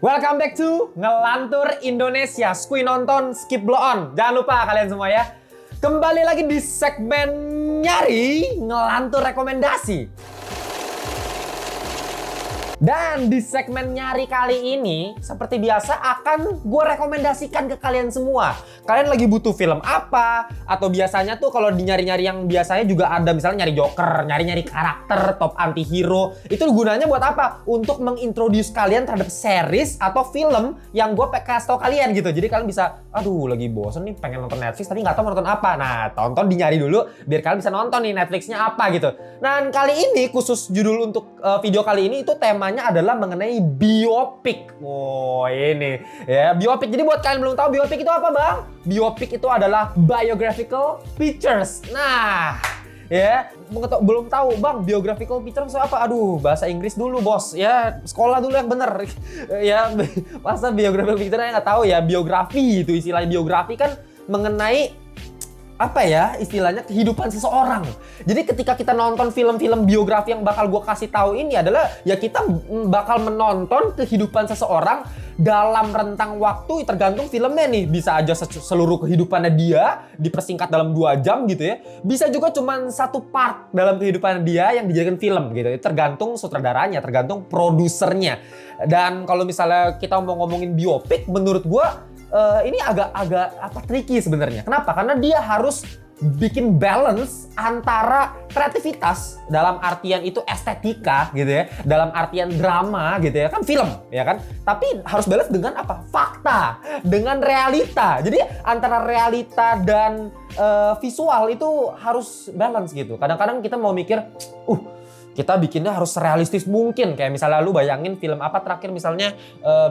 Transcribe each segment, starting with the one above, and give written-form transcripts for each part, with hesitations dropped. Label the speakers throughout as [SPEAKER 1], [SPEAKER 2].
[SPEAKER 1] Welcome back to Ngelantur Indonesia. Skui nonton, skip blow on. Jangan lupa kalian semua ya. Kembali lagi di segmen nyari ngelantur rekomendasi. Dan di segmen nyari kali ini, seperti biasa akan gue rekomendasikan ke kalian semua. Kalian lagi butuh film apa? Atau biasanya tuh kalau di nyari-nyari yang biasanya juga ada, misalnya nyari Joker, nyari-nyari karakter, top anti-hero. Itu gunanya buat apa? Untuk mengintroduce kalian terhadap series atau film yang gue kasih tau kalian gitu. Jadi kalian bisa, aduh lagi bosen nih pengen nonton Netflix tapi nggak tahu mau nonton apa. Nah, tonton di nyari dulu biar kalian bisa nonton nih Netflixnya apa gitu. Nah, kali ini khusus judul untuk video kali ini itu temanya adalah mengenai biopik. Oh, ini ya, biopik. Jadi buat kalian belum tahu biopik itu apa, Bang? Biopik itu adalah biographical pictures. Nah, ya, belum tahu, Bang, biographical pictures itu apa? Aduh, bahasa Inggris dulu, Bos. Ya, sekolah dulu yang bener. Ya, masa biographical picture nggak tahu ya, biografi itu istilahnya. Biografi kan mengenai apa ya istilahnya kehidupan seseorang. Jadi ketika kita nonton film-film biografi yang bakal gue kasih tahu ini adalah ya kita bakal menonton kehidupan seseorang dalam rentang waktu tergantung filmnya nih. Bisa aja seluruh kehidupannya dia dipersingkat dalam 2 jam gitu ya. Bisa juga cuman satu part dalam kehidupan dia yang dijadikan film gitu. Tergantung sutradaranya, tergantung produsernya. Dan kalau misalnya kita mau ngomongin biopik, menurut gue ini agak tricky sebenarnya. Kenapa? Karena dia harus bikin balance antara kreativitas dalam artian itu estetika gitu ya, dalam artian drama gitu ya, kan film ya kan. Tapi harus balance dengan apa? Fakta, dengan realita. Jadi antara realita dan visual itu harus balance gitu. Kadang-kadang kita mau mikir, kita bikinnya harus realistis mungkin. Kayak misalnya lu bayangin film apa terakhir misalnya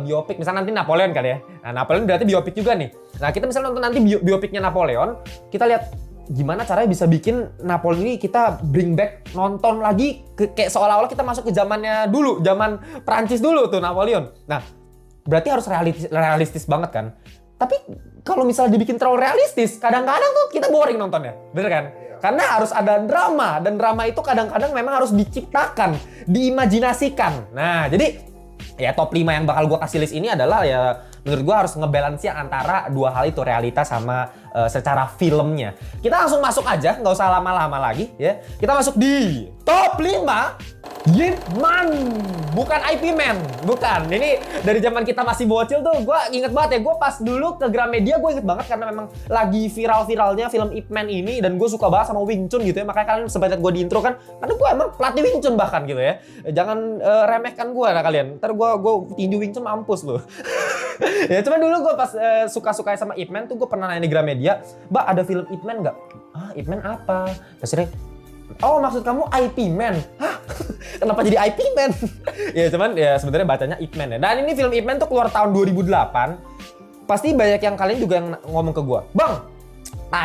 [SPEAKER 1] biopik. Misalnya nanti Napoleon kan ya. Nah, Napoleon berarti biopik juga nih. Nah, kita misalnya nonton nanti biopiknya Napoleon. Kita lihat gimana caranya bisa bikin Napoleon ini kita bring back, nonton lagi kayak seolah-olah kita masuk ke zamannya dulu. Zaman Prancis dulu tuh Napoleon. Nah, berarti harus realistis banget kan. Tapi kalau misalnya dibikin terlalu realistis, kadang-kadang tuh kita boring nontonnya. Bener kan? Karena harus ada drama, dan drama itu kadang-kadang memang harus diciptakan, diimajinasikan. Nah, jadi ya top 5 yang bakal gue kasih list ini adalah ya menurut gue harus ngebalance antara dua hal itu, realita sama secara filmnya. Kita langsung masuk aja, nggak usah lama-lama lagi ya. Kita masuk di top 5 Ip Man, bukan IP Man, bukan. Ini dari zaman kita masih bocil tuh, gue inget banget ya. Gue pas dulu ke Gramedia, gue inget banget karena memang lagi viral-viralnya film Ip Man ini, dan gue suka banget sama Wing Chun gitu ya. Makanya kalian sebanyak gue di intro kan, karena gue emang pelatih Wing Chun bahkan gitu ya. Jangan remehkan gue lah kalian. Ntar gue tinju Wing Chun mampus loh. Ya cuman dulu gue pas suka-suka sama Ip Man tuh, gue pernah nanya di Gramedia, Mbak ada film Ip Man nggak? Ah, Ip Man apa? Terus oh, maksud kamu IP Man? Hah? Kenapa jadi IP Man? Ya cuman ya sebenarnya bacanya Ip Man ya. Dan ini film Ip Man tuh keluar tahun 2008. Pasti banyak yang kalian juga yang ngomong ke gua, Bang,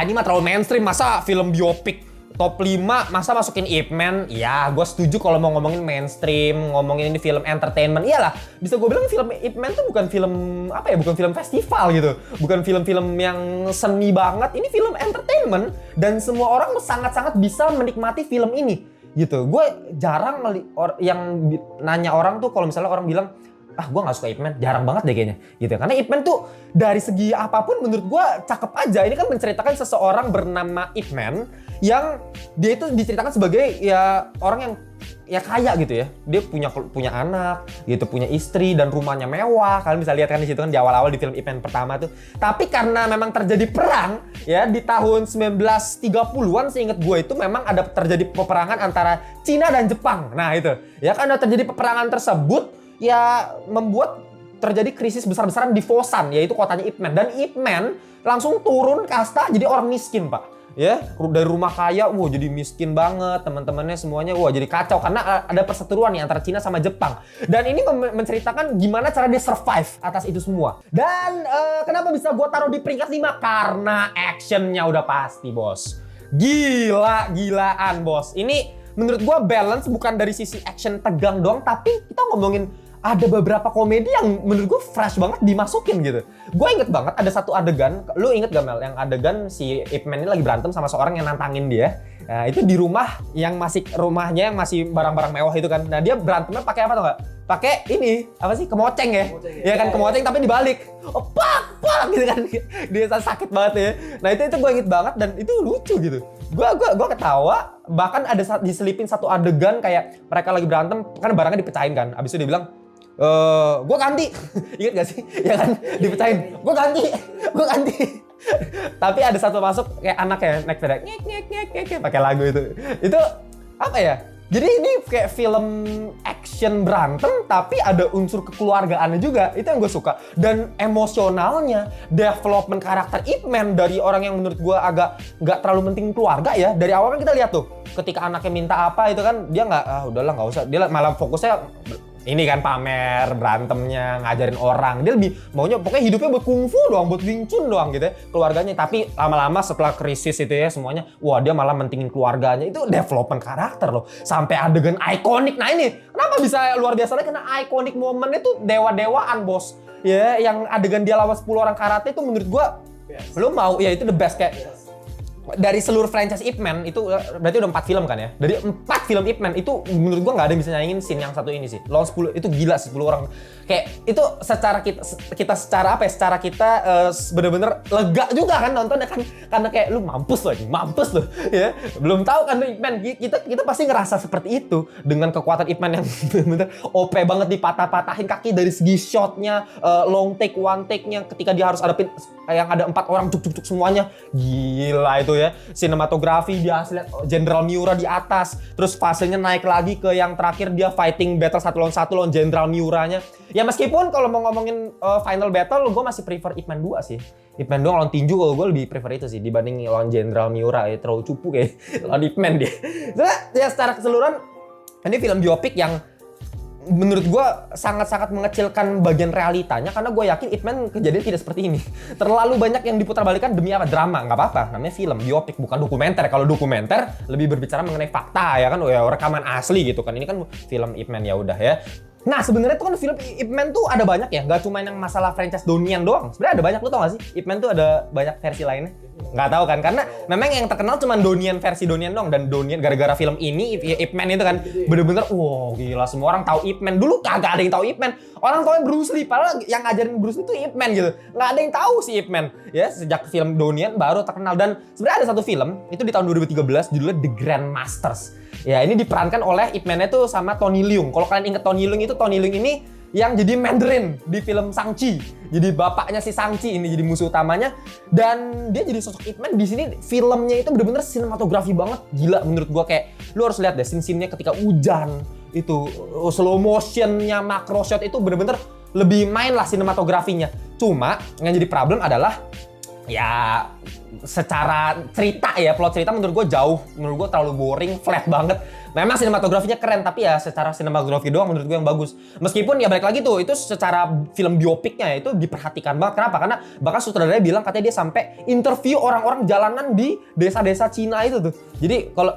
[SPEAKER 1] ini mah terlalu mainstream, masa film biopik top 5 masa masukin Ip Man? Ya, gue setuju kalau mau ngomongin mainstream, ngomongin ini film entertainment. Iyalah, bisa gue bilang film Ip Man tuh bukan film apa ya, bukan film festival gitu. Bukan film-film yang seni banget. Ini film entertainment dan semua orang sangat-sangat bisa menikmati film ini gitu. Gue jarang yang nanya orang tuh kalau misalnya orang bilang, gue gak suka Ip Man, jarang banget deh kayaknya gitu. Karena Ip Man tuh dari segi apapun menurut gue cakep aja. Ini kan menceritakan seseorang bernama Ip Man yang dia itu diceritakan sebagai ya orang yang ya kaya gitu ya. Dia punya anak gitu, punya istri dan rumahnya mewah. Kalian bisa lihat kan di situ kan di awal-awal di film Ip Man pertama tuh. Tapi karena memang terjadi perang ya di tahun 1930-an, seingat gue itu memang ada terjadi peperangan antara Cina dan Jepang. Nah, itu. Ya kan ada terjadi peperangan tersebut ya membuat terjadi krisis besar-besaran di Fosan, yaitu kotanya Ip Man. Dan Ip Man langsung turun kasta jadi orang miskin, Pak. Ya, dari rumah kaya, jadi miskin banget, teman-temannya semuanya, jadi kacau karena ada perseteruan nih antara Cina sama Jepang. Dan ini menceritakan gimana cara dia survive atas itu semua. Dan kenapa bisa gue taruh di peringkat 5? Karena actionnya udah pasti, bos. Gila-gilaan, bos. Ini menurut gue balance bukan dari sisi action tegang doang, tapi kita ngomongin ada beberapa komedi yang menurut gue fresh banget dimasukin gitu. Gue inget banget ada satu adegan, lu inget gak Mel? Yang adegan si Ip Man ini lagi berantem sama seorang yang nantangin dia. Nah, itu di rumah yang masih rumahnya yang masih barang-barang mewah itu kan. Nah, dia berantemnya pakai apa tau gak? pakai ini apa sih kemoceng ya? Ya kan kemoceng tapi dibalik. Oh, pak gitu kan. Dia sakit banget ya. Nah itu gue inget banget dan itu lucu gitu. Gue ketawa, bahkan ada diselipin satu adegan kayak mereka lagi berantem kan barangnya dipecahin kan. Abis itu dia bilang gue ganti. Ingat gak sih? Ya kan dipecahin. Gue ganti. Tapi ada satu masuk kayak anak ya naik sepeda ngek pakai lagu itu. Itu apa ya? Jadi ini kayak film action berantem tapi ada unsur kekeluargaannya juga. Itu yang gue suka. Dan emosionalnya, development karakter Ip Man dari orang yang menurut gue agak nggak terlalu penting keluarga ya. Dari awal kan kita lihat tuh, ketika anaknya minta apa itu kan dia nggak, udahlah nggak usah. Dia malah fokusnya ini kan pamer, berantemnya, ngajarin orang. Dia lebih maunya pokoknya hidupnya buat kungfu doang, buat Wing Chun doang gitu ya, keluarganya. Tapi lama-lama setelah krisis itu ya semuanya, wah dia malah mentingin keluarganya. Itu development karakter loh. Sampai adegan ikonik. Nah ini, kenapa bisa luar biasa lagi? Karena ikonik momen itu dewa-dewaan bos. Ya, yang adegan dia lawan 10 orang karate itu menurut gua, lu mau, ya itu the best kayak. Dari seluruh franchise Ip Man itu berarti udah 4 film kan ya. Dari 4 film Ip Man itu menurut gua nggak ada yang bisa nyanyiin scene yang satu ini sih. Lawan 10 itu gila 10 orang. Kayak itu secara kita secara apa ya? Secara kita bener-bener lega juga kan nontonnya kan, karena kayak lu mampus loh ya. Belum tahu kan Ip Man, kita pasti ngerasa seperti itu dengan kekuatan Ip Man yang bener-bener OP banget, dipatah-patahin kaki dari segi shotnya, long take, one take-nya ketika dia harus hadapin yang ada 4 orang cuk semuanya. Gila itu ya. Sinematografi dia lihat Jenderal Miura di atas, terus fasenya naik lagi ke yang terakhir dia fighting battle 1 lawan 1 lawan Jenderal Miuranya. Ya meskipun kalau mau ngomongin final battle gue masih prefer Ip Man 2 sih. Ip Man 2 lawan tinju kalau gue lebih prefer itu sih dibanding lawan Jenderal Miura ya, terlalu cupu kayak lawan Ip Man dia. Soalnya ya secara keseluruhan ini film biopik yang menurut gue sangat-sangat mengecilkan bagian realitanya, karena gue yakin Ip Man kejadian tidak seperti ini. Terlalu banyak yang diputarbalikan demi apa? Drama. Nggak apa-apa, namanya film biopik bukan dokumenter. Kalau dokumenter lebih berbicara mengenai fakta ya kan, ya rekaman asli gitu kan. Ini kan film Ip Man, ya udah ya. Nah sebenarnya tuh kan film Ip Man tuh ada banyak ya, nggak cuma yang masalah franchise Donian doang. Sebenarnya ada banyak, lu tau gak sih? Ip Man tuh ada banyak versi lainnya. Nggak tahu kan, karena memang yang terkenal cuma Donian, versi Donian doang. Dan Donian gara-gara film ini Ip Man itu kan bener-bener wow gila, semua orang tahu Ip Man. Dulu kagak ada yang tahu Ip Man. Orang tahu Bruce Lee, padahal yang ngajarin Bruce Lee itu Ip Man gitu. Nggak ada yang tahu si Ip Man. Ya sejak film Donian baru terkenal. Dan sebenarnya ada satu film itu di tahun 2013 judulnya The Grandmasters. Ya ini diperankan oleh Ip Man-nya tuh sama Tony Leung. Kalau kalian inget Tony Leung, itu Tony Leung ini yang jadi Mandarin di film Shang-Chi. Jadi bapaknya si Shang-Chi ini jadi musuh utamanya, dan dia jadi sosok Ip Man di sini. Filmnya itu bener-bener sinematografi banget, gila menurut gua. Kayak lu harus lihat deh scene-scene-nya ketika hujan itu, slow motion-nya, macro shot itu bener-bener lebih main lah sinematografinya. Cuma yang jadi problem adalah ya secara cerita ya, plot cerita menurut gue menurut gue terlalu boring, flat banget. Memang sinematografinya keren, tapi ya secara sinematografi doang menurut gue yang bagus. Meskipun ya balik lagi tuh, itu secara film biopiknya itu diperhatikan banget. Kenapa? Karena bahkan sutradaranya bilang katanya dia sampai interview orang-orang jalanan di desa-desa Cina itu tuh. Jadi kalau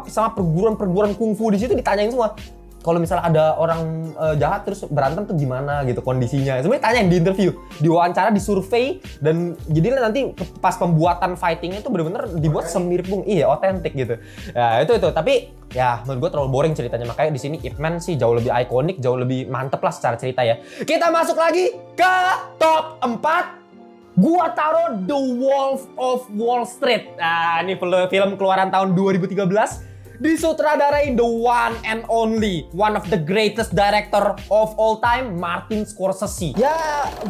[SPEAKER 1] sama perguruan-perguruan kungfu di situ ditanyain semua. Kalau misalnya ada orang jahat terus berantem tuh gimana gitu kondisinya. Sebenarnya tanyain di interview, diwawancara, di survei, dan jadi nanti pas pembuatan fightingnya itu bener-bener dibuat semirip otentik gitu. Ya itu. Tapi ya menurut gue terlalu boring ceritanya. Makanya di sini Ip Man sih jauh lebih ikonik, jauh lebih mantep lah secara cerita ya. Kita masuk lagi ke top 4. Gua taruh The Wolf of Wall Street. Nah, ini film keluaran tahun 2013. Disutradarai the one and only, one of the greatest director of all time, Martin Scorsese. Ya,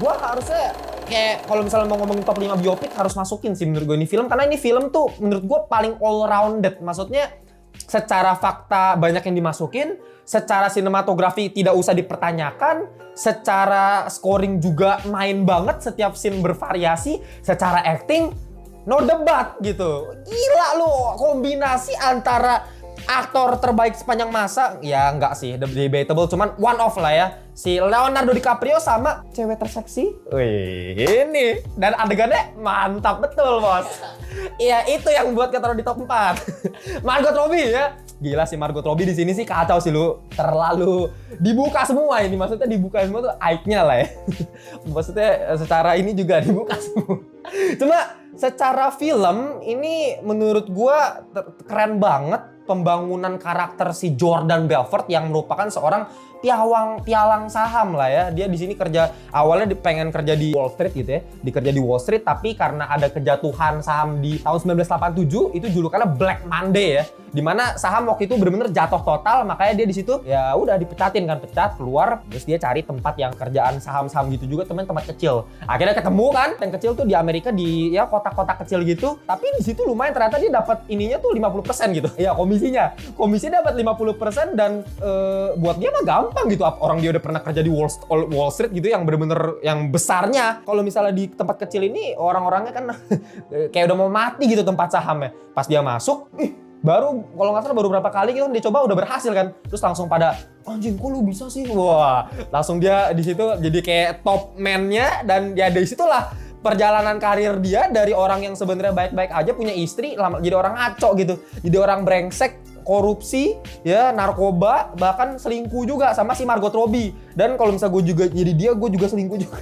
[SPEAKER 1] gua harusnya kayak kalau misalnya mau ngomongin top 5 biopik harus masukin sih menurut gue ini film, karena ini film tuh menurut gue paling all rounded. Maksudnya secara fakta banyak yang dimasukin, secara sinematografi tidak usah dipertanyakan, secara scoring juga main banget, setiap scene bervariasi, secara acting no debat gitu. Gila lu, kombinasi antara aktor terbaik sepanjang masa, ya enggak sih, debatable, cuman one of lah ya. Si Leonardo DiCaprio sama cewek terseksi. Wih, ini. Dan adegannya mantap betul, bos. Iya, itu yang buat kita taruh di top 4. Margot Robbie ya. Gila sih Margot Robbie di sini sih kacau sih lu. Terlalu dibuka semua ini. Maksudnya dibuka semua tuh aibnya lah ya. Maksudnya secara ini juga dibuka semua. Cuma secara film ini menurut gua keren banget pembangunan karakter si Jordan Belfort yang merupakan seorang pialang saham lah ya. Dia di sini kerja awalnya pengen kerja di Wall Street gitu ya. Dikerja di Wall Street tapi karena ada kejatuhan saham di tahun 1987 itu julukannya Black Monday ya. Dimana saham waktu itu bener-bener jatuh total, makanya dia di situ ya udah dipecatin kan, pecat keluar, terus dia cari tempat yang kerjaan saham-saham gitu juga, tempat kecil. Akhirnya ketemu kan, yang kecil tuh di Amerika di ya kota-kota kecil gitu, tapi di situ lumayan ternyata dia dapat ininya tuh 50% gitu. Ya komisinya dapat 50% dan buat dia mah gampang gitu. Orang dia udah pernah kerja di Wall Street gitu yang bener-bener yang besarnya. Kalau misalnya di tempat kecil ini orang-orangnya kan kayak udah mau mati gitu tempat sahamnya. Pas dia masuk, baru kalau nggak salah baru berapa kali gitu dia coba udah berhasil kan, terus langsung pada anjing kok lu bisa sih, wah langsung dia di situ jadi kayak top man-nya. Dan ya dari situlah perjalanan karir dia dari orang yang sebenarnya baik-baik aja punya istri jadi orang ngaco gitu, jadi orang brengsek, korupsi ya, narkoba, bahkan selingkuh juga sama si Margot Robbie. Dan kalau misalnya gue juga jadi dia, gue juga selingkuh juga.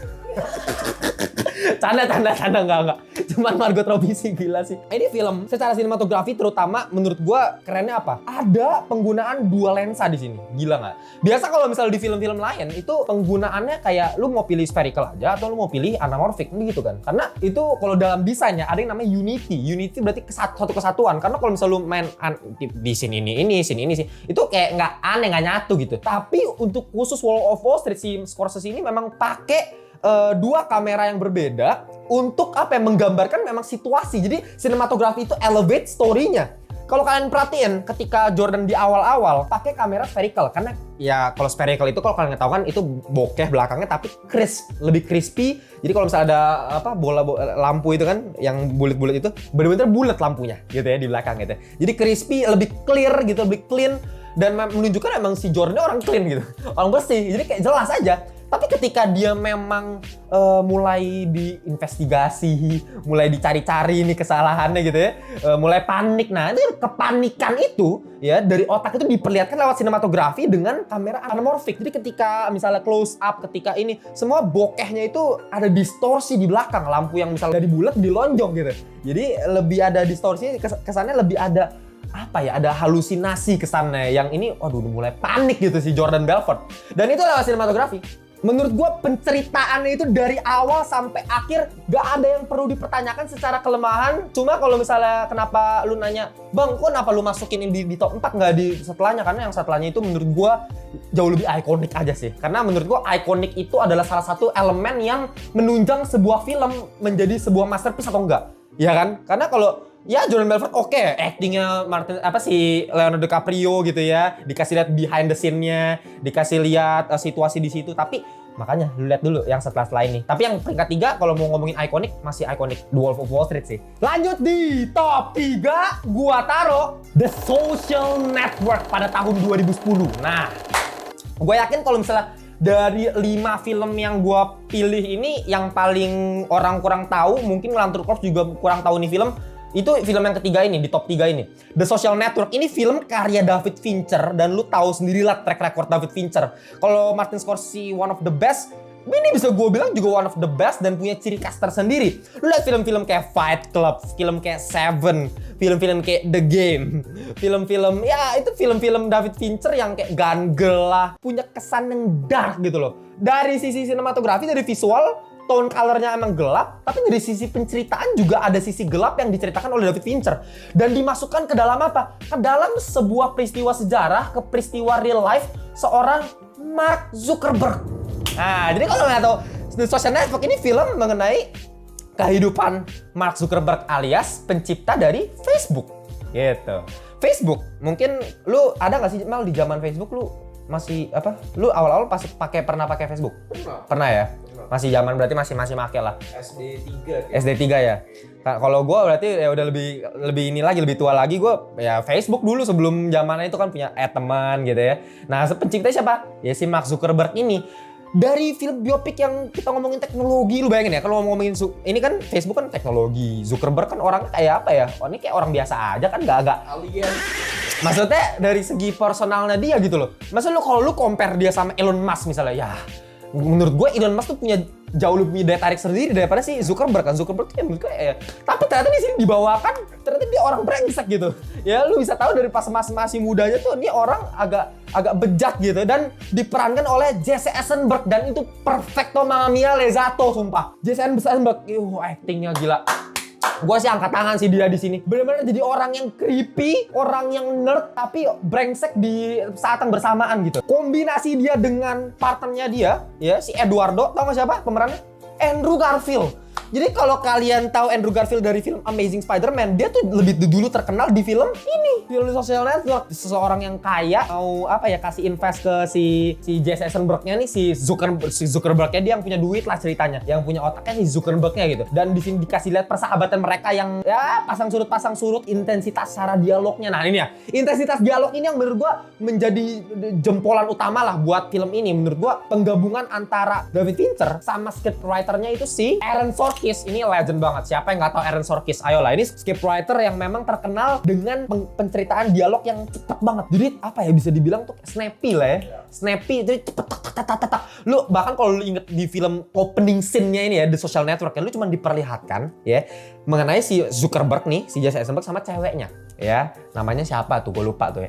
[SPEAKER 1] Canda enggak. Cuman Margot Robbie sih gila sih. Ini film secara sinematografi terutama menurut gua kerennya apa? Ada penggunaan dua lensa di sini. Gila nggak? Biasa kalau misalnya di film-film lain itu penggunaannya kayak lu mau pilih spherical aja atau lu mau pilih anamorphic gitu kan. Karena itu kalau dalam desainnya ada yang namanya unity. Unity berarti satu kesatuan. Karena kalau misalnya lu main di scene ini sih, itu kayak nggak aneh, nggak nyatu gitu. Tapi untuk khusus Wall of Wall Street si Scorsese ini memang pakai dua kamera yang berbeda untuk apa ya, menggambarkan memang situasi. Jadi sinematografi itu elevate story-nya. Kalau kalian perhatiin ketika Jordan di awal-awal pakai kamera spherical, karena ya kalau spherical itu kalau kalian tahu kan itu bokeh belakangnya tapi lebih crispy. Jadi kalau misalnya ada apa bola lampu itu kan yang bulat-bulat itu benar-benar bulat lampunya gitu ya di belakang gitu. Jadi crispy, lebih clear gitu, lebih clean, dan menunjukkan emang si Jordan orang clean gitu, orang bersih. Jadi kayak jelas aja. Tapi ketika dia memang mulai diinvestigasi, mulai dicari-cari nih kesalahannya gitu ya, mulai panik. Nah, itu kepanikan itu ya dari otak itu diperlihatkan lewat sinematografi dengan kamera anamorphic. Jadi ketika misalnya close up, ketika ini semua bokehnya itu ada distorsi di belakang, lampu yang misalnya dari bulat dilonjong gitu. Jadi lebih ada distorsi, kesannya lebih ada apa ya, ada halusinasi kesannya. Yang ini waduh udah mulai panik gitu si Jordan Belfort. Dan itu lewat sinematografi. Menurut gue penceritaannya itu dari awal sampai akhir gak ada yang perlu dipertanyakan secara kelemahan. Cuma kalau misalnya kenapa lu nanya, Bang, kok kenapa lu masukin ini di top 4 gak di setelahnya? Karena yang setelahnya itu menurut gue jauh lebih ikonik aja sih. Karena menurut gue ikonik itu adalah salah satu elemen yang menunjang sebuah film menjadi sebuah masterpiece atau enggak. Ya kan? Karena kalau ya Jordan Belfort oke, actingnya si Leonardo DiCaprio gitu ya, dikasih lihat behind the scene-nya, dikasih lihat situasi di situ. Tapi makanya lu lihat dulu yang setelah ini. Tapi yang peringkat 3 kalau mau ngomongin ikonik masih ikonik The Wolf of Wall Street sih. Lanjut di top 3 gua taruh The Social Network pada tahun 2010. Nah, gue yakin kalau misalnya dari 5 film yang gue pilih ini, yang paling orang kurang tahu, mungkin Lantur Corps juga kurang tahu nih film, itu film yang ketiga ini, di top 3 ini. The Social Network, ini film karya David Fincher, dan lu tahu sendirilah track record David Fincher. Kalau Martin Scorsese one of the best, ini bisa gue bilang juga one of the best dan punya ciri khas tersendiri. Lu lihat film-film kayak Fight Club, film kayak Seven, film-film kayak The Game, film-film ya itu film-film David Fincher yang kayak Gone Girl lah, punya kesan yang dark gitu loh. Dari sisi sinematografi, dari visual, tone color-nya emang gelap, tapi dari sisi penceritaan juga ada sisi gelap yang diceritakan oleh David Fincher. Dan dimasukkan ke dalam apa? Ke dalam sebuah peristiwa sejarah, ke peristiwa real life seorang Mark Zuckerberg. Nah, jadi kalau nggak tahu, The Social Network ini film mengenai kehidupan Mark Zuckerberg alias pencipta dari Facebook. Gitu. Facebook, mungkin lu ada nggak sih Mal di zaman Facebook lu masih apa? Lu awal-awal pernah pakai Facebook? Pernah ya? Masih zaman berarti masih make lah. SD3 ya. Kalau gue berarti ya udah lebih ini lagi, lebih tua lagi. Gue ya Facebook dulu sebelum zamannya itu kan punya teman gitu ya. Nah, penciptanya siapa? Ya si Mark Zuckerberg ini. Dari film biopik yang kita ngomongin teknologi, lu bayangin ya, kalau ngomongin ini kan Facebook kan teknologi, Zuckerberg kan orang kayak apa ya? Oh, ini kayak orang biasa aja kan, gak alien. Maksudnya dari segi personalnya dia gitu loh. Maksudnya kalau lu compare dia sama Elon Musk misalnya, ya Menurut gue Elon Musk tuh punya jauh lebih punya daya tarik sendiri daripada si Zuckerberg kan. Zuckerberg tuh menurut gue tapi ternyata di sini dibawakan ternyata dia orang brengsek gitu. Ya lu bisa tahu dari pas masih mudanya tuh ini orang agak bejat gitu dan diperankan oleh Jesse Eisenberg dan itu perfecto Mamma Mia Lezato sumpah. Jesse Eisenberg, actingnya gila. Gue sih angkat tangan sih dia di sini. Benar-benar jadi orang yang creepy, orang yang nerd tapi brengsek di saat yang bersamaan gitu. Kombinasi dia dengan partnernya dia, ya si Eduardo, tau gak siapa pemerannya? Andrew Garfield. Jadi kalau kalian tahu Andrew Garfield dari film Amazing Spider-Man, dia tuh lebih dulu terkenal di film ini, film Social Network. Seseorang yang kaya mau kasih invest ke si Jesse Eisenberg-nya nih, si Zuckerberg-nya, dia yang punya duit lah ceritanya, yang punya otaknya si Zuckerberg-nya gitu. Dan di sini dikasih lihat persahabatan mereka yang ya pasang surut intensitas cara dialognya. Nah ini ya, intensitas dialog ini yang menurut gua menjadi jempolan utama lah buat film ini. Menurut gua penggabungan antara David Fincher sama scriptwriter-nya itu si Aaron Sorkin. Ini legend banget. Siapa yang nggak tahu Aaron Sorkin? Ayolah, ini scriptwriter yang memang terkenal dengan penceritaan dialog yang cepet banget. Jadi bisa dibilang tuh snappy lah ya. Snappy, jadi cepet tak. Lu bahkan kalau lu inget di film opening scene-nya ini ya, The Social Network, lu cuma diperlihatkan ya mengenai si Zuckerberg nih, si Jesse Eisenberg sama ceweknya. Ya, namanya siapa tuh? Gue lupa tuh ya.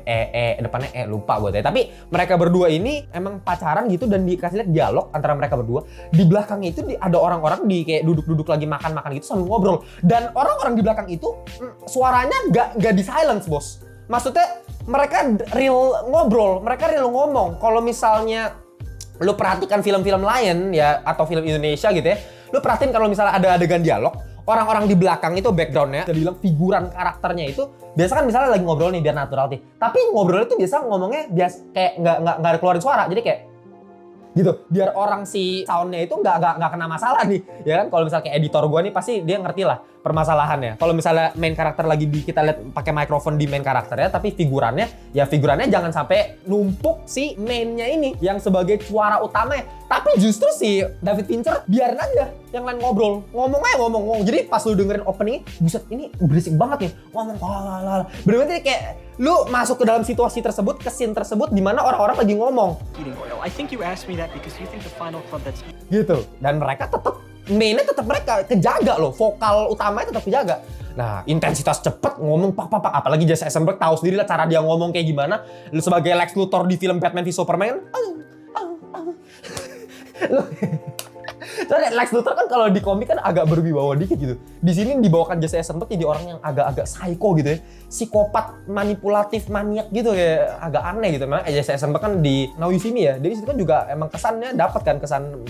[SPEAKER 1] Depannya lupa gue. Tapi mereka berdua ini emang pacaran gitu dan dikasih lihat dialog antara mereka berdua. Di belakangnya itu ada orang-orang di kayak duduk-duduk lagi makan-makan gitu sambil ngobrol. Dan orang-orang di belakang itu suaranya nggak di silence, bos. Maksudnya mereka real ngobrol, mereka real ngomong. Kalau misalnya lu perhatikan film-film lain ya atau film Indonesia gitu ya, lu perhatiin kalau misalnya ada adegan dialog, orang-orang di belakang itu backgroundnya, jadi bilang figuran karakternya itu biasa kan misalnya lagi ngobrol nih biar natural nih. Tapi ngobrolnya itu biasa ngomongnya biasa kayak nggak ada keluarin suara, jadi kayak gitu. Biar orang si soundnya itu nggak kena masalah nih, ya kan? Kalau misalnya kayak editor gua nih pasti dia ngerti lah permasalahannya. Kalau misalnya main karakter lagi kita lihat pakai mikrofon di main karakternya, tapi figurannya jangan sampai numpuk si mainnya ini yang sebagai suara utamanya. Tapi justru si David Fincher biarin aja yang lain ngobrol, ngomong. Jadi pas lu dengerin opening, buset ini berisik banget nih, ngomong bener-bener kayak lu masuk ke dalam situasi tersebut, ke scene tersebut di mana orang-orang lagi ngomong.
[SPEAKER 2] I think you asked me that because you think the final club that's
[SPEAKER 1] Gitu. Dan mereka mainnya tetap mereka kejaga loh, vokal utamanya tetap kejaga. Nah, intensitas cepet ngomong pak. Apalagi Jesse Eisenberg tahu sendiri lah cara dia ngomong kayak gimana. Lu sebagai Lex Luthor di film Batman v Superman, soalnya Lex Luthor kan kalau di komik kan agak berwibawa dikit gitu. Di sini dibawakan Jesse Eisenberg jadi orang yang agak psycho gitu ya. Psikopat, manipulatif, maniak gitu ya. Agak aneh gitu. Memang Jesse Eisenberg kan di Now You See Me ya. Jadi situ kan juga emang kesannya dapat kan kesan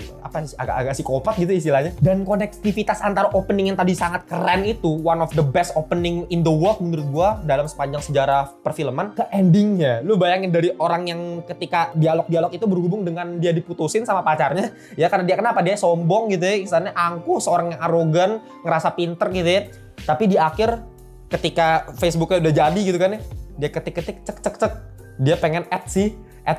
[SPEAKER 1] agak psikopat gitu istilahnya. Dan konektivitas antara opening yang tadi sangat keren itu, one of the best opening in the world menurut gua dalam sepanjang sejarah perfilman, ke endingnya. Lu bayangin dari orang yang ketika dialog-dialog itu berhubung dengan dia diputusin sama pacarnya, ya karena dia sombong gitu ya, kesannya angkuh, seorang yang arogan, ngerasa pinter gitu ya. Tapi di akhir ketika Facebooknya udah jadi gitu kan ya, dia ketik cek, dia pengen add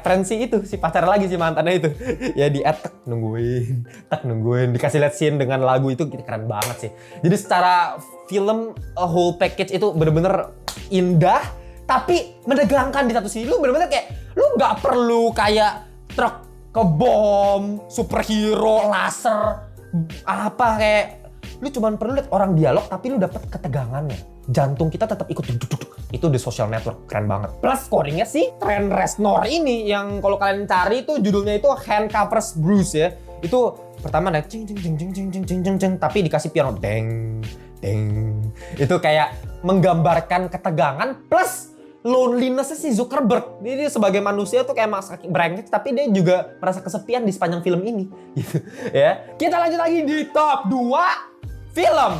[SPEAKER 1] friend itu, si pacar lagi si mantannya itu. Ya di add nungguin, dikasih lihat scene dengan lagu itu keren banget sih. Jadi secara film whole package itu bener-bener indah, tapi menegangkan di satu sisi. Lu bener-bener kayak, lu nggak perlu kayak truk ke bom, superhero, laser, kayak lu cuman perlu lihat orang dialog tapi lu dapet ketegangannya. Jantung kita tetap ikut duduk. Itu The Social Network, keren banget. Plus scoringnya sih Trent Reznor ini yang kalau kalian cari itu judulnya itu Hand Covers Bruise ya. Itu pertama ada cing tapi dikasih piano deng. Itu kayak menggambarkan ketegangan plus loneliness-nya si Zuckerberg. Dia sebagai manusia tuh kayak brengsek tapi dia juga merasa kesepian di sepanjang film ini gitu ya. Kita lanjut lagi di top 2 film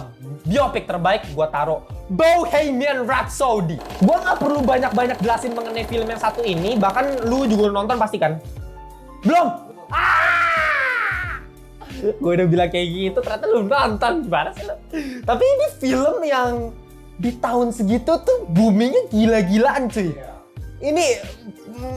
[SPEAKER 1] biopik terbaik. Gua taruh Bohemian Rhapsody. Gua nggak perlu banyak-banyak jelasin mengenai film yang satu ini, bahkan lu juga nonton pasti kan? Belum? Gue udah bilang kayak gitu, ternyata lu nonton. Gimana sih lu? Tapi ini film yang di tahun segitu tuh boomingnya gila-gilaan cuy. Ini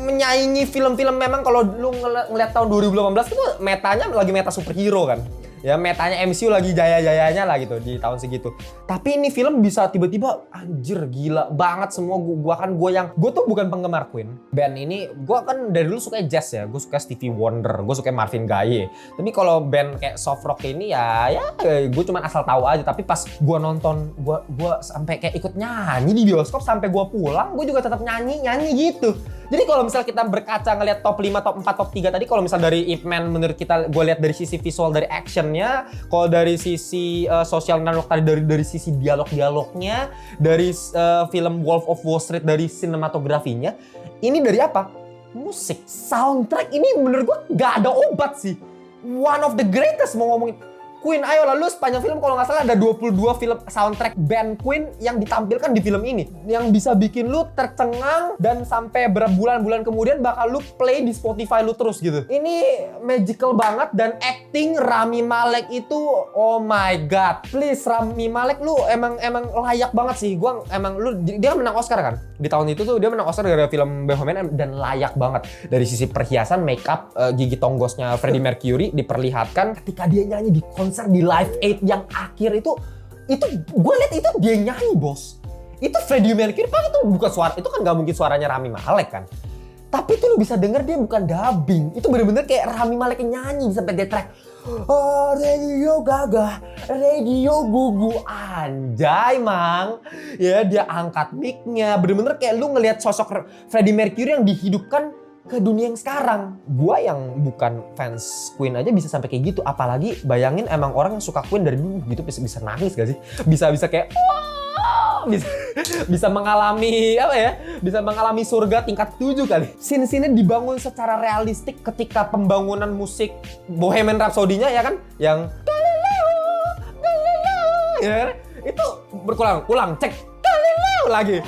[SPEAKER 1] menyaingi film-film memang kalau lu ngeliat tahun 2018 itu metanya lagi meta superhero kan. Ya metanya MCU lagi jaya-jayanya lah gitu di tahun segitu. Tapi ini film bisa tiba-tiba anjir gila banget semua. Gue tuh bukan penggemar Queen. Band ini gue kan dari dulu suka jazz ya. Gue suka Stevie Wonder, gue suka Marvin Gaye. Tapi kalau band kayak soft rock ini ya gue cuma asal tahu aja. Tapi pas gue nonton, gue sampai kayak ikut nyanyi di bioskop sampai gue pulang, gue juga tetap nyanyi gitu. Jadi kalau misal kita berkaca ngelihat top 5, top 4, top 3 tadi, kalau misal dari Ip Man menurut kita, gue lihat dari sisi visual, dari actionnya, kalau dari sisi social dialog tadi, dari sisi dialognya, dari film Wolf of Wall Street, dari sinematografinya, ini dari apa? Musik, soundtrack ini menurut gue gak ada obat sih. One of the greatest mau ngomongin. Queen, ayo lalu sepanjang film kalau nggak salah ada 22 film soundtrack band Queen yang ditampilkan di film ini. Yang bisa bikin lu tercengang dan sampai berbulan-bulan kemudian bakal lu play di Spotify lu terus gitu. Ini magical banget dan acting Rami Malek itu oh my god. Please Rami Malek lu emang layak banget sih. Dia menang Oscar kan? Di tahun itu tuh dia menang Oscar gara-gara film Bohemian dan layak banget. Dari sisi perhiasan, make up, gigi tonggosnya Freddie Mercury diperlihatkan ketika dia nyanyi di konser di Live Aid yang akhir itu gue lihat itu dia nyanyi bos. Itu Freddie Mercury itu bukan suara, itu kan nggak mungkin suaranya Rami Malek kan. Tapi itu lu bisa denger dia bukan dubbing. Itu bener-bener kayak Rami Malek yang nyanyi sampai dia track. Oh radio Gaga, radio gugu anjay mang. Ya dia angkat mic-nya, bener-bener kayak lu ngelihat sosok Freddie Mercury yang dihidupkan ke dunia yang sekarang. Gua yang bukan fans Queen aja bisa sampai kayak gitu, apalagi bayangin emang orang yang suka Queen dari dulu gitu bisa nangis gak sih? Bisa kayak bisa mengalami bisa mengalami surga tingkat 7 kali. Scene-scene dibangun secara realistik ketika pembangunan musik Bohemian Rhapsody-nya ya kan, yang ya, itu berulang cek lagi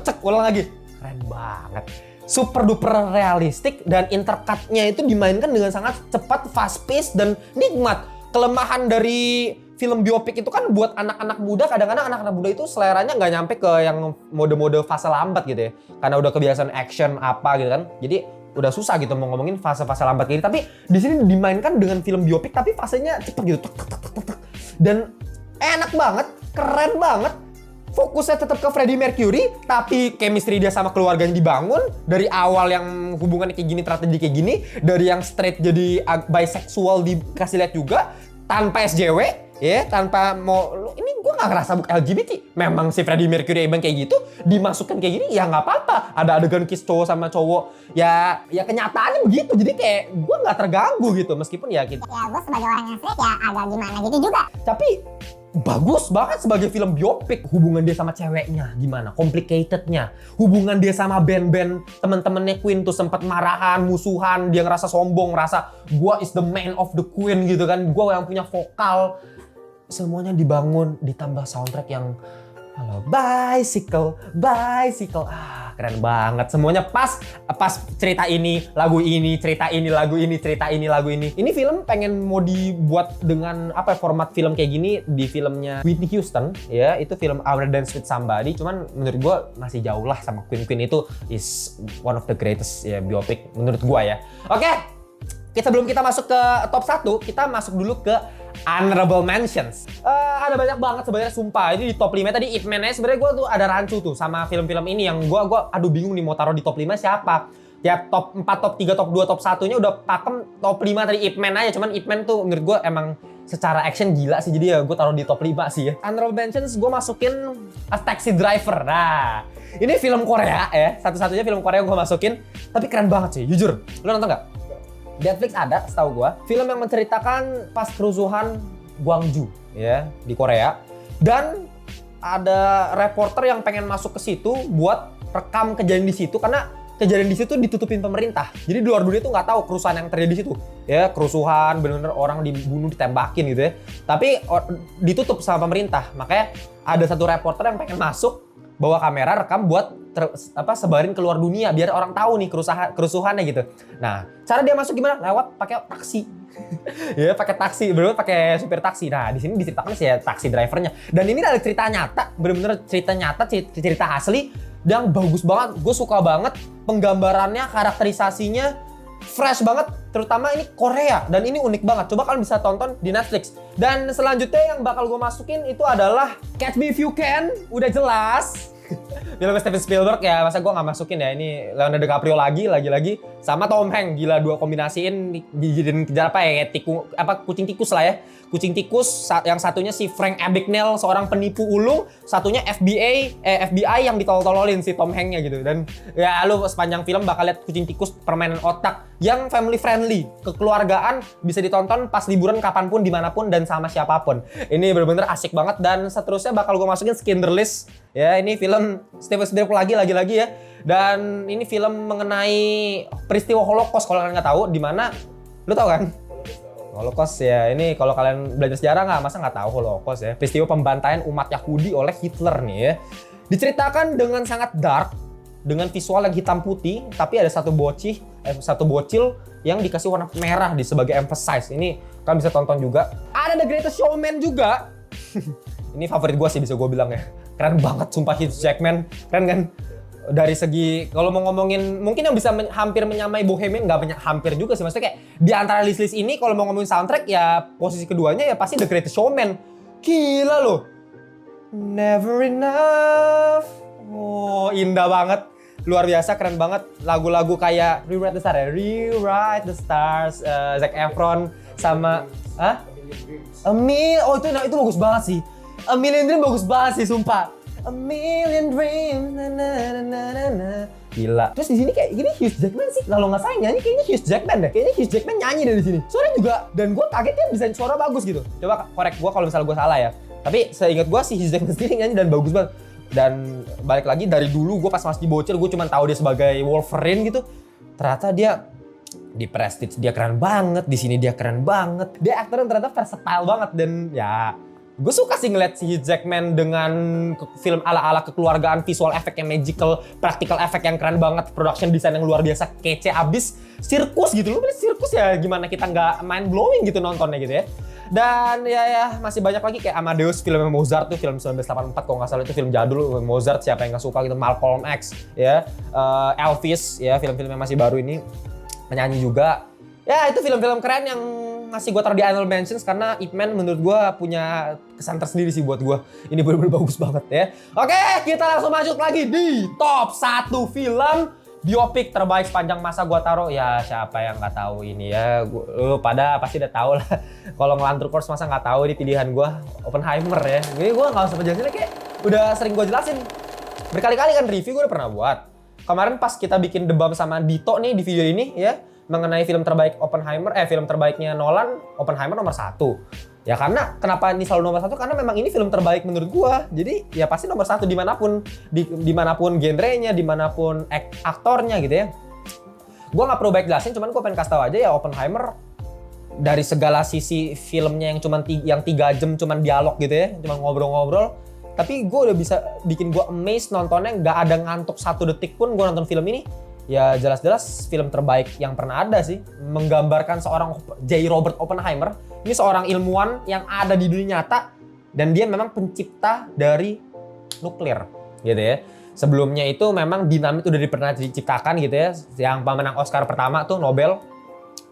[SPEAKER 1] cek ulang lagi, keren banget. Super duper realistik dan intercut-nya itu dimainkan dengan sangat cepat, fast pace dan nikmat. Kelemahan dari film biopik itu kan buat anak-anak muda, kadang-kadang anak-anak muda itu seleranya nggak nyampe ke yang mode-mode fase lambat gitu ya. Karena udah kebiasaan action apa gitu kan. Jadi udah susah gitu mau ngomongin fase-fase lambat gitu. Tapi di sini dimainkan dengan film biopik tapi fasenya cepet gitu. Dan enak banget, keren banget. Fokusnya tetap ke Freddie Mercury, tapi chemistry dia sama keluarganya dibangun. Dari awal yang hubungannya kayak gini, ternyata jadi kayak gini. Dari yang straight jadi bisexual dikasih lihat juga. Tanpa SJW, ya, tanpa mau... Ini gue gak ngerasa LGBT. Memang si Freddie Mercury emang kayak gitu, dimasukkan kayak gini, ya gak apa-apa. Ada adegan kiss cowok sama cowok. Ya kenyataannya begitu, jadi kayak gue gak terganggu gitu. Meskipun ya gitu.
[SPEAKER 3] Ya gue sebagai orang yang straight ya agak gimana gitu juga.
[SPEAKER 1] Tapi bagus banget sebagai film biopik. Hubungan dia sama ceweknya gimana, complicatednya. Hubungan dia sama band-band temen-temennya Queen tuh sempat marahan, musuhan. Dia ngerasa sombong, ngerasa gua is the man of the Queen gitu kan. Gua yang punya vokal. Semuanya dibangun, ditambah soundtrack yang halo bicycle. Keren banget. Semuanya pas cerita ini, lagu ini, cerita ini, lagu ini, cerita ini, lagu ini. Ini film pengen mau dibuat dengan format film kayak gini di filmnya Whitney Houston ya. Itu film I Will Dance With Somebody. Cuman menurut gue masih jauh lah sama Queen itu is one of the greatest ya biopic menurut gue ya. Oke. Sebelum kita masuk ke top 1, kita masuk dulu ke honorable mentions. Ada banyak banget sebenarnya sumpah. Ini di top 5 tadi Ip Man aja sebenarnya gue tuh ada rancu tuh sama film-film ini yang gue aduh bingung nih mau taruh di top 5 siapa. Ya top 4, top 3, top 2, top 1-nya udah pakem. Top 5 tadi Ip Man aja. Cuman Ip Man tuh menurut gue emang secara action gila sih. Jadi ya gue taruh di top 5 sih ya. Honorable mentions gue masukin A Taxi Driver. Nah, ini film Korea ya. Satu-satunya film Korea gue masukin. Tapi keren banget sih, jujur. Lu nonton gak? Netflix ada, setahu gua, film yang menceritakan pas kerusuhan Gwangju ya di Korea, dan ada reporter yang pengen masuk ke situ buat rekam kejadian di situ karena kejadian di situ ditutupin pemerintah. Jadi di luar dunia tuh nggak tahu kerusuhan yang terjadi di situ. Ya kerusuhan, bener-bener orang dibunuh, ditembakin gitu ya. Tapi ditutup sama pemerintah. Makanya ada satu reporter yang pengen masuk, bawa kamera rekam buat sebarin keluar dunia biar orang tahu nih kerusuhannya gitu. Nah, cara dia masuk gimana? Lewat pakai taksi. Ya, pakai taksi, bener-bener pakai supir taksi. Nah, di sini diceritakan sih ya taksi drivernya. Dan ini ada cerita nyata, bener-bener cerita nyata, cerita asli yang bagus banget. Gue suka banget penggambarannya, karakterisasinya. fresh banget, terutama ini Korea dan ini unik banget. Coba kalian bisa tonton di Netflix. Dan selanjutnya yang bakal gue masukin itu adalah Catch Me If You Can, udah jelas. Film Steven Spielberg ya, masa gue nggak masukin ya. Ini Leonardo DiCaprio lagi sama Tom Hanks, gila dua kombinasiin dijadiin kejar apa ya, kucing tikus lah ya. Kucing tikus, yang satunya si Frank Abagnale, seorang penipu ulung, satunya FBI yang ditolol-tololin si Tom Hanks-nya gitu. Dan ya lu sepanjang film bakal lihat kucing tikus permainan otak yang family friendly, kekeluargaan, bisa ditonton pas liburan kapanpun, dimanapun, dan sama siapapun. Ini bener-bener asik banget. Dan seterusnya bakal gue masukin Schindler's List. Ya, ini film Steven Spielberg lagi ya. Dan ini film mengenai peristiwa Holocaust kalau kalian nggak tahu, di mana lu tahu kan? Holocaust ya, ini kalau kalian belajar sejarah masa nggak tahu Holocaust ya. Peristiwa pembantaian umat Yahudi oleh Hitler nih ya. Diceritakan dengan sangat dark, dengan visual yang hitam putih, tapi ada satu bocil yang dikasih warna merah sebagai emphasize. Ini kalian bisa tonton juga. Ada The Greatest Showman juga. Ini favorit gue sih bisa gue bilang ya. Keren banget sumpah Hugh Jackman. Keren kan? Dari segi kalau mau ngomongin mungkin yang bisa hampir menyamai Bohemian, hampir juga sih, maksudnya kayak di antara list-list ini kalau mau ngomongin soundtrack ya posisi keduanya ya pasti The Greatest Showman. Gila loh. Never Enough. Oh, indah banget. Luar biasa, keren banget. Lagu-lagu kayak Rewrite the Stars ya. Rewrite the Stars, Zac Efron sama itu bagus banget sih. A Million Dreams bagus banget sih sumpah. A Million Dreams, gila. Terus di sini kayak gini Hugh Jackman sih, kalau nggak salah nyanyi kayaknya Hugh Jackman deh. Kayaknya Hugh Jackman nyanyi dari sini. Suaranya juga, dan gue kaget dia bisa suara bagus gitu. Coba korek gue kalau misalnya gue salah ya. Tapi seingat gue sih Hugh Jackman sendiri nyanyi dan bagus banget. Dan balik lagi dari dulu gue pas masih bocil gue cuma tahu dia sebagai Wolverine gitu. Ternyata dia di Prestige dia keren banget, di sini dia keren banget. Dia aktornya ternyata versatile banget dan ya gue suka sih ngeliat si Hugh Jackman dengan film ala-ala kekeluargaan, visual effect yang magical, practical effect yang keren banget, production design yang luar biasa, kece abis, sirkus gitu. Lu beli sirkus ya gimana kita nggak mind blowing gitu nontonnya gitu ya. Dan ya masih banyak lagi kayak Amadeus, filmnya Mozart tuh, film 1984 kalau nggak salah itu film jadul Mozart, siapa yang nggak suka gitu. Malcolm X ya, Elvis ya, film-film yang masih baru ini, penyanyi juga. Ya itu film-film keren yang masih gue taruh di honorable mentions karena Ip Man menurut gue punya kesan tersendiri sih buat gue. Ini bener-bener bagus banget ya. Oke, kita langsung masuk lagi di top 1 film biopik terbaik sepanjang masa. Gue taruh ya siapa yang nggak tahu ini ya. Lu pada pasti udah tahu lah. Kalau ngelantur course masa nggak tahu ini pilihan gue, Oppenheimer ya. Ini gue nggak usah penjelasin kayak udah sering gue jelasin. Berkali-kali kan review gue udah pernah buat. Kemarin pas kita bikin debam sama Dito nih di video ini ya, mengenai film terbaik film terbaiknya Nolan, Oppenheimer nomor 1. Ya karena kenapa ini selalu nomor 1? Karena memang ini film terbaik menurut gua. Jadi ya pasti nomor 1 dimanapun genrenya, dimanapun aktornya gitu ya. Gua nggak perlu baik jelasin, cuman gua pengen kasih tahu aja ya Oppenheimer dari segala sisi filmnya yang cuman 3 jam cuman dialog gitu ya, cuman ngobrol-ngobrol. Tapi gua udah bisa bikin gua amazed nontonnya, nggak ada ngantuk 1 detik pun gua nonton film ini. Ya jelas-jelas film terbaik yang pernah ada sih. Menggambarkan seorang J. Robert Oppenheimer. Ini seorang ilmuwan yang ada di dunia nyata. Dan dia memang pencipta dari nuklir gitu ya. Sebelumnya itu memang dinamit udah pernah diciptakan gitu ya. Yang pemenang Oscar pertama tuh Nobel.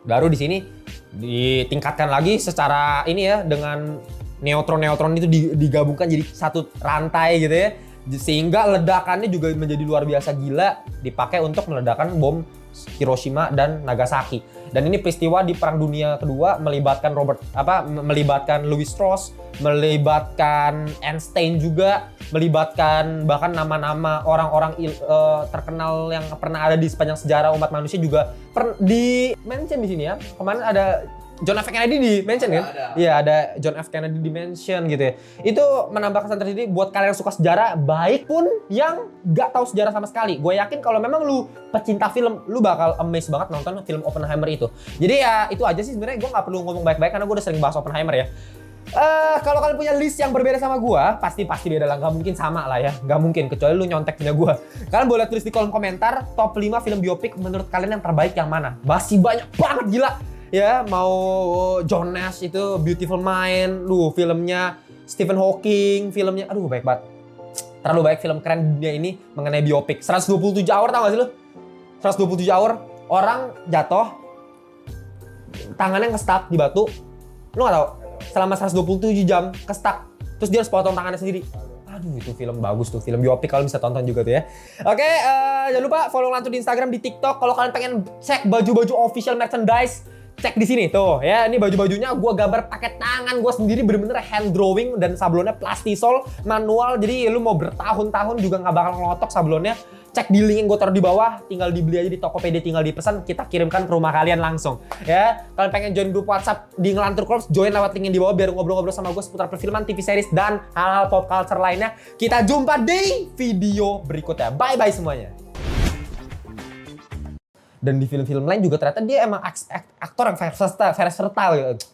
[SPEAKER 1] Baru di sini ditingkatkan lagi secara ini ya. Dengan neutron-neutron itu digabungkan jadi satu rantai gitu ya. Sehingga ledakannya juga menjadi luar biasa gila, dipakai untuk meledakkan bom Hiroshima dan Nagasaki. Dan ini peristiwa di Perang Dunia Kedua melibatkan melibatkan Louis Strauss, melibatkan Einstein juga, melibatkan bahkan nama-nama orang-orang terkenal yang pernah ada di sepanjang sejarah umat manusia juga di mention di sini ya. Kemarin ada John F. Kennedy di mention kan? Iya, ada John F. Kennedy di mention gitu ya. Itu menambah kesan tersendiri buat kalian yang suka sejarah, baik pun yang gak tahu sejarah sama sekali. Gue yakin kalau memang lu pecinta film, lu bakal amazed banget nonton film Oppenheimer itu. Jadi ya itu aja sih sebenarnya, gue gak perlu ngomong baik-baik karena gue udah sering bahas Oppenheimer ya. Kalau kalian punya list yang berbeda sama gue, pasti beda lah, gak mungkin sama lah ya. Gak mungkin, kecuali lu nyontek punya gue. Kalian boleh tulis di kolom komentar, top 5 film biopik menurut kalian yang terbaik yang mana? Masih banyak banget, gila. Ya, mau John Nash itu Beautiful Mind, filmnya Stephen Hawking, filmnya, baik banget. Terlalu baik film keren dunia ini mengenai biopik. 127 hour tau gak sih lu? 127 hour, orang jatuh, tangannya nge-stuck di batu, lu nggak tahu? Selama 127 jam ke-stuck, terus dia harus potong tangannya sendiri. Aduh, itu film bagus tuh, film biopik, kalau bisa tonton juga tuh ya. Oke, jangan lupa follow Lantu di Instagram, di TikTok. Kalau kalian pengen cek baju-baju official merchandise, cek di sini tuh ya. Ini baju-bajunya gue gambar pakai tangan gue sendiri, bener-bener hand drawing dan sablonnya plastisol manual. Jadi lu mau bertahun-tahun juga nggak bakal ngelotok sablonnya. Cek di link yang gue taruh di bawah, tinggal dibeli aja di Tokopedia, tinggal dipesan, kita kirimkan ke rumah kalian langsung ya. Kalian pengen join grup WhatsApp di Ngelantur Corps, join lewat link yang di bawah biar ngobrol-ngobrol sama gue seputar perfilman, TV series, dan hal-hal pop culture lainnya. Kita jumpa di video berikutnya. Bye-bye semuanya. Dan di film-film lain juga ternyata dia emang aktor yang versatile gitu.